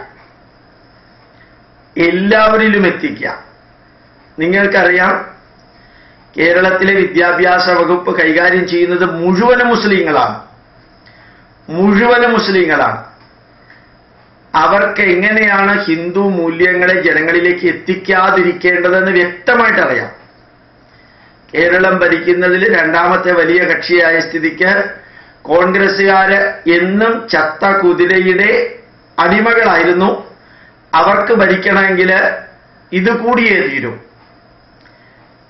എല്ലാവരിലും എത്തിക്കുക. നിങ്ങൾക്കറിയാം, കേരളത്തിലെ വിദ്യാഭ്യാസ വകുപ്പ് കൈകാര്യം ചെയ്യുന്നത് മുഴുവനും മുസ്ലിങ്ങളാണ്. മുഴുവനും മുസ്ലിങ്ങളാണ്. അവർക്ക് എങ്ങനെയാണ് ഹിന്ദു മൂല്യങ്ങളെ ജനങ്ങളിലേക്ക് എത്തിക്കാതിരിക്കേണ്ടതെന്ന് വ്യക്തമായിട്ട് അറിയാം. കേരളം ഭരിക്കുന്നതിൽ രണ്ടാമത്തെ വലിയ കക്ഷിയായ സ്ഥിതിക്ക് കോൺഗ്രസ്സുകാര് എന്നും ചത്ത കുതിരയുടെ അടിമകളായിരുന്നു. അവർക്ക് ഭരിക്കണമെങ്കിൽ ഇത് കൂടിയേ തീരും.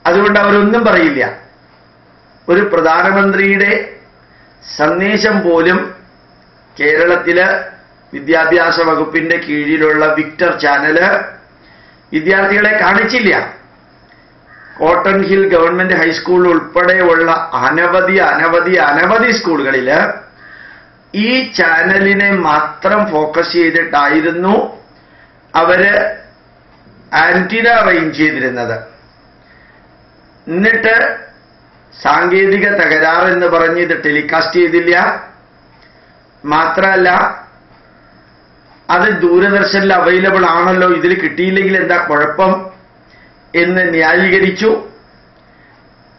അതുകൊണ്ട് അവരൊന്നും പറയില്ല. ഒരു പ്രധാനമന്ത്രിയുടെ സന്ദേശം പോലും കേരളത്തില് വിദ്യാഭ്യാസ വകുപ്പിന്റെ കീഴിലുള്ള വിക്ടർ ചാനല് വിദ്യാർത്ഥികളെ കാണിച്ചില്ല. കോട്ടൺ ഹിൽ ഗവൺമെന്റ് ഹൈസ്കൂൾ ഉൾപ്പെടെയുള്ള അനവധി സ്കൂളുകളില് ഈ ചാനലിനെ മാത്രം ഫോക്കസ് ചെയ്തിട്ടായിരുന്നു അവര് ആന്റിന അറേഞ്ച് ചെയ്തിരുന്നത്. എന്നിട്ട് സാങ്കേതിക തകരാറെന്ന് പറഞ്ഞ് ഇത് ടെലികാസ്റ്റ് ചെയ്തില്ല. മാത്രമല്ല, അത് ദൂരദർശനിൽ അവൈലബിൾ ആണല്ലോ, ഇതിൽ കിട്ടിയില്ലെങ്കിൽ എന്താ കുഴപ്പം എന്ന് ന്യായീകരിച്ചു.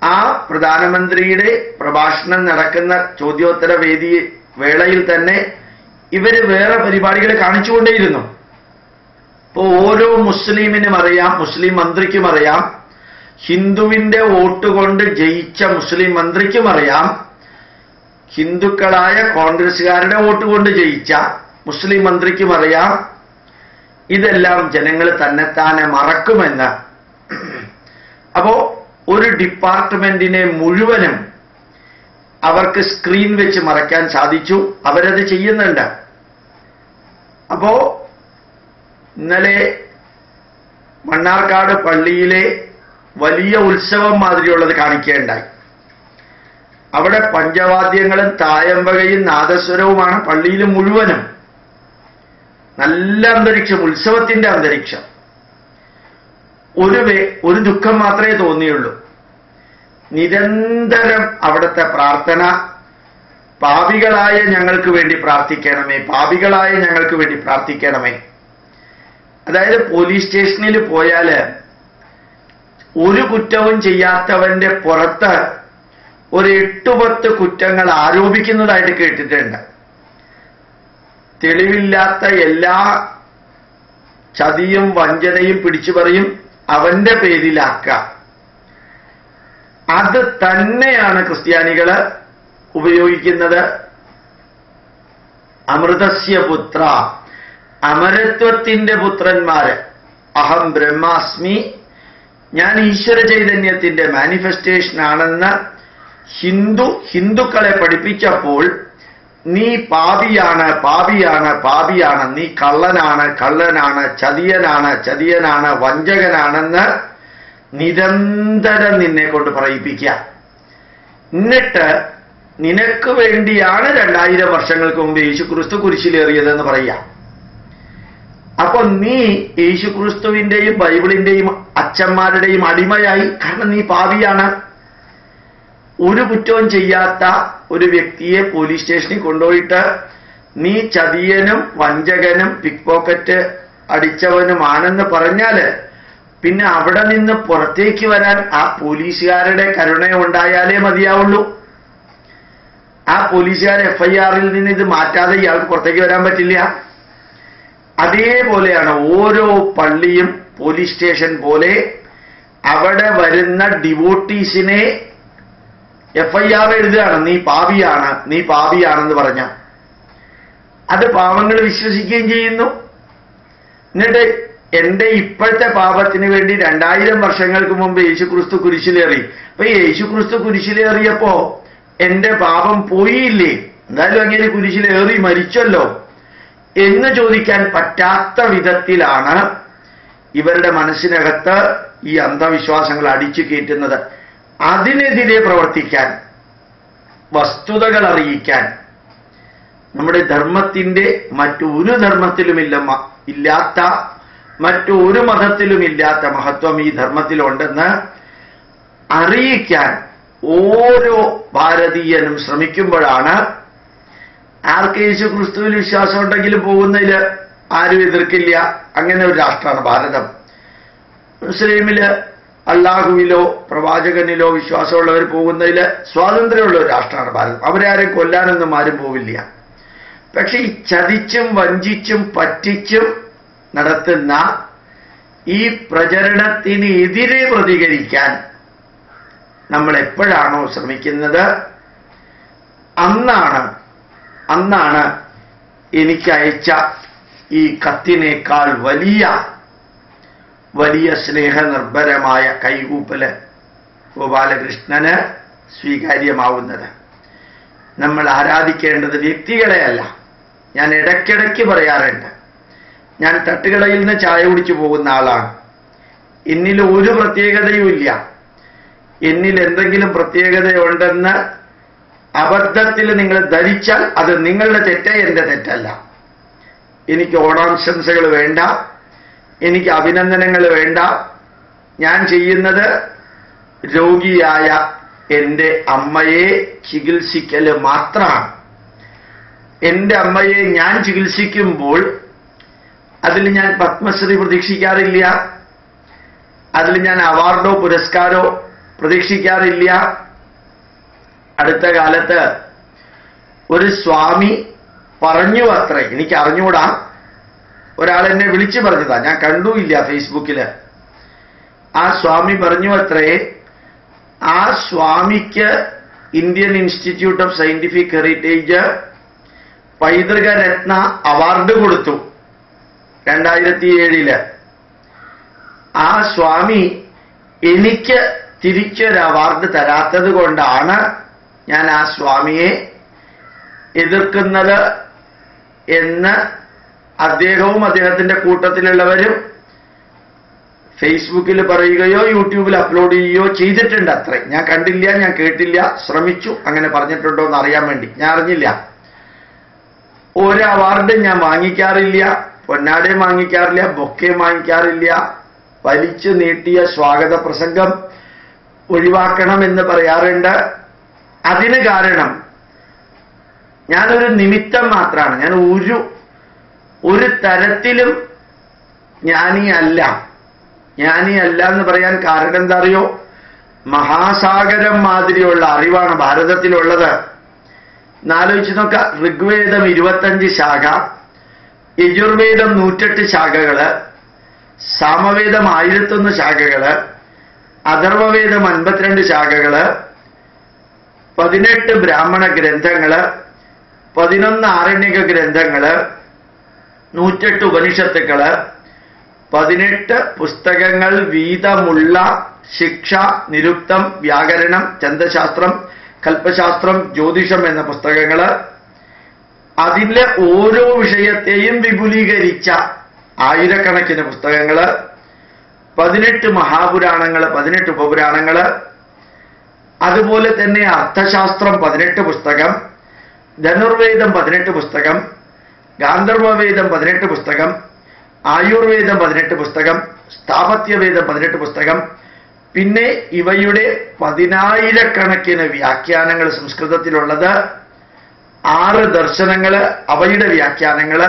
ആ പ്രധാനമന്ത്രിയുടെ പ്രഭാഷണം നടക്കുന്ന ചോദ്യോത്തര വേളയിൽ തന്നെ ഇവര് വേറെ പരിപാടികൾ കാണിച്ചുകൊണ്ടേയിരുന്നു. ഇപ്പോൾ ഓരോ മുസ്ലിമിനും അറിയാം, മുസ്ലിം മന്ത്രിക്കും അറിയാം, ഹിന്ദുവിന്റെ വോട്ട് കൊണ്ട് ജയിച്ച മുസ്ലിം മന്ത്രിക്കും അറിയാം, ഹിന്ദുക്കളായ കോൺഗ്രസ്സുകാരുടെ വോട്ട് കൊണ്ട് ജയിച്ച മുസ്ലിം മന്ത്രിക്കും അറിയാം, ഇതെല്ലാം ജനങ്ങൾ തന്നെത്താനെ മറക്കുമെന്ന്. അപ്പോ ഒരു ഡിപ്പാർട്ട്മെന്റിനെ മുഴുവനും അവർക്ക് സ്ക്രീൻ വെച്ച് മറയ്ക്കാൻ സാധിച്ചു. അവരത് ചെയ്യുന്നുണ്ട്. അപ്പോ ഇന്നലെ മണ്ണാർക്കാട് പള്ളിയിലെ വലിയ ഉത്സവം മാതിരിയുള്ളത് കാണിക്കുകയുണ്ടായി. അവിടെ പഞ്ചവാദ്യങ്ങളും തായമ്പകയും നാദസ്വരവുമാണ് പള്ളിയിൽ മുഴുവനും. നല്ല അന്തരീക്ഷം, ഉത്സവത്തിന്റെ അന്തരീക്ഷം. ഒരു ദുഃഖം മാത്രമേ തോന്നിയുള്ളൂ. നിരന്തരം അവിടുത്തെ പ്രാർത്ഥന, പാപികളായ ഞങ്ങൾക്ക് വേണ്ടി പ്രാർത്ഥിക്കണമേ, പാപികളായ ഞങ്ങൾക്ക് വേണ്ടി പ്രാർത്ഥിക്കണമേ. അതായത് പോലീസ് സ്റ്റേഷനിൽ പോയാല് ഒരു കുറ്റവും ചെയ്യാത്തവന്റെ പുറത്ത് ഒരു 8-10 കുറ്റങ്ങൾ ആരോപിക്കുന്നതായിട്ട് കേട്ടിട്ടുണ്ട്. തെളിവില്ലാത്ത എല്ലാ ചതിയും വഞ്ചനയും പിടിച്ചു പറയും, അവന്റെ പേരിലാക്കുക. അത് തന്നെയാണ് ക്രിസ്ത്യാനികള് ഉപയോഗിക്കുന്നത് അമൃതസ്യ പുത്ര, അമരത്വത്തിന്റെ പുത്രന്മാര്. അഹം ബ്രഹ്മാസ്മി, ഞാൻ ഈശ്വര ചൈതന്യത്തിന്റെ മാനിഫെസ്റ്റേഷൻ ആണെന്ന് ഹിന്ദുക്കളെ പഠിപ്പിച്ചപ്പോൾ നീ പാപിയാണ്, പാപിയാണ്, പാപിയാണ്, നീ കള്ളനാണ്, കള്ളനാണ്, ചതിയനാണ്, വഞ്ചകനാണെന്ന് നിരന്തരം നിന്നെ കൊണ്ട് പറയിപ്പിക്കുക. എന്നിട്ട് നിനക്ക് വേണ്ടിയാണ് 2000 വർഷങ്ങൾക്ക് മുമ്പ് യേശുക്രിസ്തു കുരിശിലേറിയതെന്ന് പറയാം. അപ്പൊ നീ യേശുക്രിസ്തുവിന്റെയും ബൈബിളിന്റെയും അച്ഛന്മാരുടെയും അടിമയായി. കാരണം നീ പാപിയാണ്. ഒരു കുറ്റവും ചെയ്യാത്ത ഒരു വ്യക്തിയെ പോലീസ് സ്റ്റേഷനിൽ കൊണ്ടുപോയിട്ട് നീ ചതിയനും വഞ്ചകനും പിക് പോക്കറ്റ് അടിച്ചവനുമാണെന്ന് പറഞ്ഞാല് പിന്നെ അവിടെ നിന്ന് പുറത്തേക്ക് വരാൻ ആ പോലീസുകാരുടെ കരുണയുണ്ടായാലേ മതിയാവുള്ളൂ. ആ പോലീസുകാർ FIR-ൽ നിന്ന് ഇത് മാറ്റാതെ ഇയാൾക്ക് പുറത്തേക്ക് വരാൻ പറ്റില്ല. അതേപോലെയാണ് ഓരോ പള്ളിയും പോലീസ് സ്റ്റേഷൻ പോലെ. അവിടെ വരുന്ന ഡിവോട്ടീസിനെ FIR എഴുതുകയാണ്, നീ പാപിയാണ്, നീ പാപിയാണെന്ന് പറഞ്ഞ. അത് പാവങ്ങൾ വിശ്വസിക്കുകയും ചെയ്യുന്നു. എന്നിട്ട് എന്റെ ഇപ്പോഴത്തെ പാപത്തിന് വേണ്ടി 2000 വർഷങ്ങൾക്ക് മുമ്പ് യേശുക്രിസ്തു കുരിശിലേറി. അപ്പൊ യേശുക്രിസ്തു കുരിശിലേറിയപ്പോ എന്റെ പാപം പോയില്ലേ? എന്തായാലും അങ്ങനെ കുരിശിലേറി മരിച്ചല്ലോ എന്ന് ചോദിക്കാൻ പറ്റാത്ത വിധത്തിലാണ് ഇവരുടെ മനസ്സിനകത്ത് ഈ അന്ധവിശ്വാസങ്ങൾ അടിച്ചു കയറ്റുന്നത്. അതിനെതിരെ പ്രവർത്തിക്കാൻ, വസ്തുതകൾ അറിയിക്കാൻ നമ്മുടെ ധർമ്മത്തിന്റെ മറ്റൊരു ധർമ്മത്തിലുമില്ലാത്ത മറ്റൊരു മതത്തിലുമില്ലാത്ത മഹത്വം ഈ ധർമ്മത്തിലുണ്ടെന്ന് അറിയിക്കാൻ ഓരോ ഭാരതീയനും ശ്രമിക്കുമ്പോഴാണ് ആർക്ക് യേശുക്രിസ്തുവിൽ വിശ്വാസം ഉണ്ടെങ്കിലും പോകുന്നതിൽ ആരും എതിർക്കില്ല. അങ്ങനെ ഒരു രാഷ്ട്രമാണ് ഭാരതം. മുസ്ലിമില് അള്ളാഹുവിലോ പ്രവാചകനിലോ വിശ്വാസമുള്ളവർ പോകുന്നതിൽ സ്വാതന്ത്ര്യമുള്ള ഒരു രാഷ്ട്രമാണ് ഭാരതം. അവരാരും കൊല്ലാനൊന്നും ആരും പോവില്ല. പക്ഷെ ഈ ചതിച്ചും വഞ്ചിച്ചും പറ്റിച്ചും നടത്തുന്ന ഈ പ്രചരണത്തിന് എതിരെ പ്രതികരിക്കാൻ നമ്മൾ എപ്പോഴാണോ ശ്രമിക്കുന്നത് അന്നാണ് എനിക്ക് അയച്ച ഈ കത്തിനേക്കാൾ വലിയ സ്നേഹനിർഭരമായ കൈകൂപ്പല് ഗോപാലകൃഷ്ണന് സ്വീകാര്യമാവുന്നത്. നമ്മൾ ആരാധിക്കേണ്ടത് വ്യക്തികളെയല്ല. ഞാൻ ഇടയ്ക്കിടയ്ക്ക് പറയാറുണ്ട്, ഞാൻ തട്ടുകടയിൽ നിന്ന് ചായ കുടിച്ചു പോകുന്ന ആളാണ്. എന്നിൽ ഒരു പ്രത്യേകതയുമില്ല. എന്നിൽ എന്തെങ്കിലും പ്രത്യേകതയുണ്ടെന്ന് അബദ്ധത്തിൽ നിങ്ങൾ ധരിച്ചാൽ അത് നിങ്ങളുടെ തെറ്റ്, എന്റെ തെറ്റല്ല. എനിക്ക് ഓണാശംസകൾ വേണ്ട, എനിക്ക് അഭിനന്ദനങ്ങൾ വേണ്ട. ഞാൻ ചെയ്യുന്നത് രോഗിയായ എൻ്റെ അമ്മയെ ചികിത്സിക്കൽ മാത്രമാണ്. എൻ്റെ അമ്മയെ ഞാൻ ചികിത്സിക്കുമ്പോൾ അതിൽ ഞാൻ പത്മശ്രീ പ്രതീക്ഷിക്കാറില്ല, അതിൽ ഞാൻ അവാർഡോ പുരസ്കാരോ പ്രതീക്ഷിക്കാറില്ല. അടുത്ത കാലത്ത് ഒരു സ്വാമി പറഞ്ഞു അത്രേ, എനിക്ക് അറിഞ്ഞുകൂടാ, ഒരാൾ എന്നെ വിളിച്ചു പറഞ്ഞതാ, ഞാൻ കണ്ടുമില്ല ഫേസ്ബുക്കില്. ആ സ്വാമി പറഞ്ഞു അത്രേ, ആ സ്വാമിക്ക് Indian institute of scientific heritage പൈതൃക രത്ന അവാർഡ് കൊടുത്തു 2007. ആ സ്വാമി എനിക്ക് തിരിച്ചൊരു അവാർഡ് തരാത്തത് കൊണ്ടാണ് ഞാൻ ആ സ്വാമിയെ എതിർക്കുന്നത് എന്ന് അദ്ദേഹവും അദ്ദേഹത്തിന്റെ കൂട്ടത്തിലുള്ളവരും ഫേസ്ബുക്കിൽ പറയുകയോ യൂട്യൂബിൽ അപ്ലോഡ് ചെയ്യുകയോ ചെയ്തിട്ടുണ്ട്. അത്രേ. ഞാൻ കണ്ടില്ല, ഞാൻ കേട്ടില്ല, ശ്രമിച്ചു അങ്ങനെ പറഞ്ഞിട്ടുണ്ടോ എന്ന് അറിയാൻ വേണ്ടി. ഞാൻ അറിഞ്ഞില്ല. ഒരു അവാർഡും ഞാൻ വാങ്ങിക്കാറില്ല, പൊന്നാടയും വാങ്ങിക്കാറില്ല, ബൊക്കയും വാങ്ങിക്കാറില്ല. വലിച്ചു നീട്ടിയ സ്വാഗത പ്രസംഗം ഒഴിവാക്കണമെന്ന് പറയാറുണ്ട്. അതിന് കാരണം ഞാനൊരു നിമിത്തം മാത്രമാണ്. ഞാൻ ഒരു തരത്തിലും ജ്ഞാനിയല്ല എന്ന് പറയാൻ കാരണം എന്താ അറിയോ? മഹാസാഗരം മാതിരിയുള്ള അറിവാണ് ഭാരതത്തിലുള്ളത്. എന്നാലോചിച്ച് നോക്ക, ഋഗ്വേദം 25 ശാഖ, യജുർവേദം 108 ശാഖകള്, സാമവേദം 1001 ശാഖകള്, അഥർവവേദം 52 ശാഖകള്, 18 ബ്രാഹ്മണ ഗ്രന്ഥങ്ങള്, 11 ആരണ്യക ഗ്രന്ഥങ്ങള്, 108 ഉപനിഷത്തുക്കള്, 18 പുസ്തകങ്ങൾ വീതമുള്ള ശിക്ഷ, നിരുക്തം, വ്യാകരണം, ഛന്ദശാസ്ത്രം, കൽപ്പശാസ്ത്രം, ജ്യോതിഷം എന്ന പുസ്തകങ്ങള്, അതിലെ ഓരോ വിഷയത്തെയും വിപുലീകരിച്ച ആയിരക്കണക്കിന് പുസ്തകങ്ങള്, 18 മഹാപുരാണങ്ങള്, 18 ഉപപുരാണങ്ങള്, അതുപോലെ തന്നെ അർത്ഥശാസ്ത്രം 18 പുസ്തകം, ധനുർവേദം 18 പുസ്തകം, ഗാന്ധർവവേദം 18 പുസ്തകം, ആയുർവേദം 18 പുസ്തകം, സ്ഥാപത്യവേദം 18 പുസ്തകം, പിന്നെ ഇവയുടെ 10,000കണക്കിന് വ്യാഖ്യാനങ്ങൾ സംസ്കൃതത്തിലുള്ളത്, 6 ദർശനങ്ങള്, അവയുടെ വ്യാഖ്യാനങ്ങള്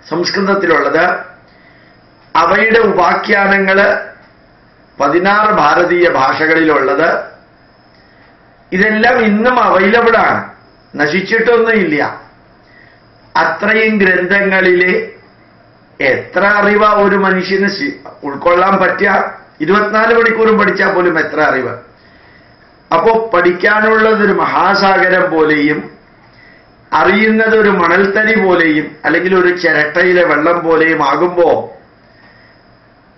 സംസ്കൃതത്തിലുള്ളത്, അവയുടെ ഉപാഖ്യാനങ്ങള് 16 ഭാരതീയ ഭാഷകളിലുള്ളത്. ഇതെല്ലാം ഇന്നും അവൈലബിൾ ആണ്, നശിച്ചിട്ടൊന്നുമില്ല. അത്രയും ഗ്രന്ഥങ്ങളിലെ എത്ര അറിവാ ഒരു മനുഷ്യന് ഉൾക്കൊള്ളാൻ പറ്റുക? 24 മണിക്കൂറും പഠിച്ചാൽ പോലും എത്ര അറിവ്. അപ്പോ പഠിക്കാനുള്ളതൊരു മഹാസാഗരം പോലെയും അറിയുന്നത് ഒരു മണൽത്തരി പോലെയും അല്ലെങ്കിൽ ഒരു ചിരട്ടയിലെ വെള്ളം പോലെയും ആകുമ്പോ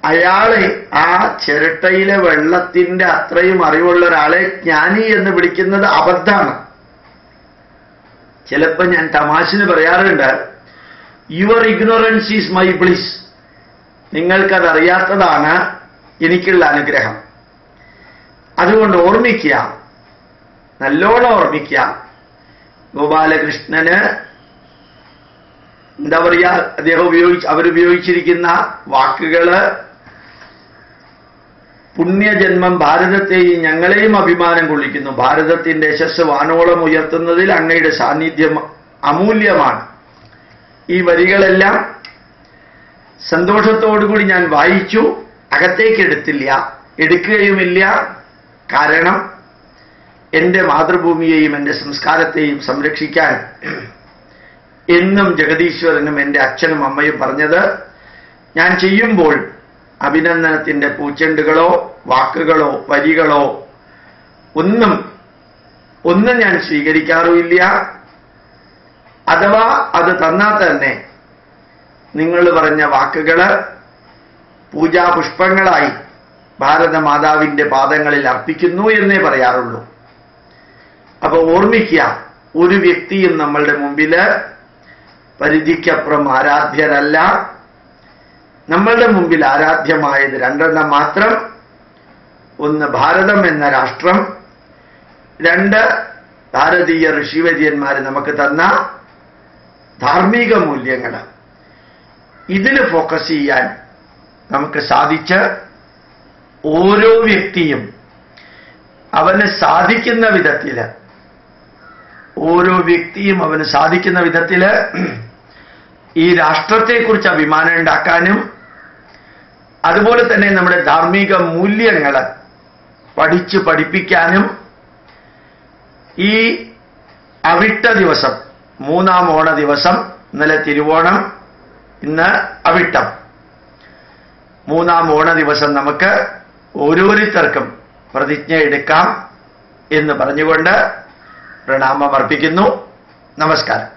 അയാളെ, ആ ചിരട്ടയിലെ വെള്ളത്തിന്റെ അത്രയും അറിവുള്ള ഒരാളെ ജ്ഞാനി എന്ന് വിളിക്കുന്നത് അബദ്ധമാണ്. ചിലപ്പോൾ ഞാൻ തമാശന് പറയാറുണ്ട്, your ignorance is my bliss. നിങ്ങൾക്കതറിയാത്തതാണ് എനിക്കുള്ള അനുഗ്രഹം. അതുകൊണ്ട് ഓർമ്മിക്കുക, നല്ലോണം ഓർമ്മിക്കുക. ഗോപാലകൃഷ്ണന് എന്താ പറയുക, അവരുപയോഗിച്ചിരിക്കുന്ന വാക്കുകള് പുണ്യജന്മം ഭാരതത്തെയും ഞങ്ങളെയും അഭിമാനം കൊള്ളിക്കുന്നു. ഭാരതത്തിന്റെ യശസ് വാനോളം ഉയർത്തുന്നതിൽ അങ്ങയുടെ സാന്നിധ്യം അമൂല്യമാണ്. ഈ വരികളെല്ലാം സന്തോഷത്തോടുകൂടി ഞാൻ വായിച്ചു. അകത്തേക്ക് എടുക്കുകയുമില്ല. കാരണം എൻ്റെ മാതൃഭൂമിയെയും എൻ്റെ സംസ്കാരത്തെയും സംരക്ഷിക്കാൻ എന്നും ജഗദീശ്വരനും എൻ്റെ അച്ഛനും അമ്മയും പറഞ്ഞത് ഞാൻ ചെയ്യുമ്പോൾ അഭിനന്ദനത്തിൻ്റെ പൂച്ചെണ്ടുകളോ വാക്കുകളോ വരികളോ ഒന്നും ഞാൻ സ്വീകരിക്കാറുമില്ല. അഥവാ അത് തന്നാൽ തന്നെ നിങ്ങൾ പറഞ്ഞ വാക്കുകള് പൂജാപുഷ്പങ്ങളായി ഭാരതമാതാവിൻ്റെ പാദങ്ങളിൽ അർപ്പിക്കുന്നു എന്നേ പറയാറുള്ളൂ. അപ്പൊ ഓർമ്മിക്കുക, ഒരു വ്യക്തിയും നമ്മളുടെ മുമ്പില് പരിധിക്കപ്പുറം ആരാധ്യരല്ല. നമ്മളുടെ മുമ്പിൽ ആരാധ്യമായത് 2 മാത്രം. ഒന്ന് ഭാരതം എന്ന രാഷ്ട്രം, 2 ഭാരതീയ ഋഷിവര്യന്മാർ നമുക്ക് തന്ന ധാർമ്മിക മൂല്യങ്ങൾ. ഇതിൽ ഫോക്കസ് ചെയ്യാൻ നമുക്ക് സാധിച്ച് ഓരോ വ്യക്തിയും അവന് സാധിക്കുന്ന വിധത്തില് ഈ രാഷ്ട്രത്തെക്കുറിച്ച് അഭിമാനം ഉണ്ടാക്കാനും അതുപോലെ തന്നെ നമ്മുടെ ധാർമ്മിക മൂല്യങ്ങൾ പഠിപ്പിക്കാനും ഈ അവിട്ട ദിവസം, 3-ാം ഓണ ദിവസം, ഇന്നലെ തിരുവോണം, ഇന്ന് അവിട്ടം, 3-ാം ഓണ ദിവസം നമുക്ക് ഓരോരുത്തർക്കും പ്രതിജ്ഞ എടുക്കാം എന്ന് പറഞ്ഞുകൊണ്ട് പ്രണാമം അർപ്പിക്കുന്നു. നമസ്കാരം.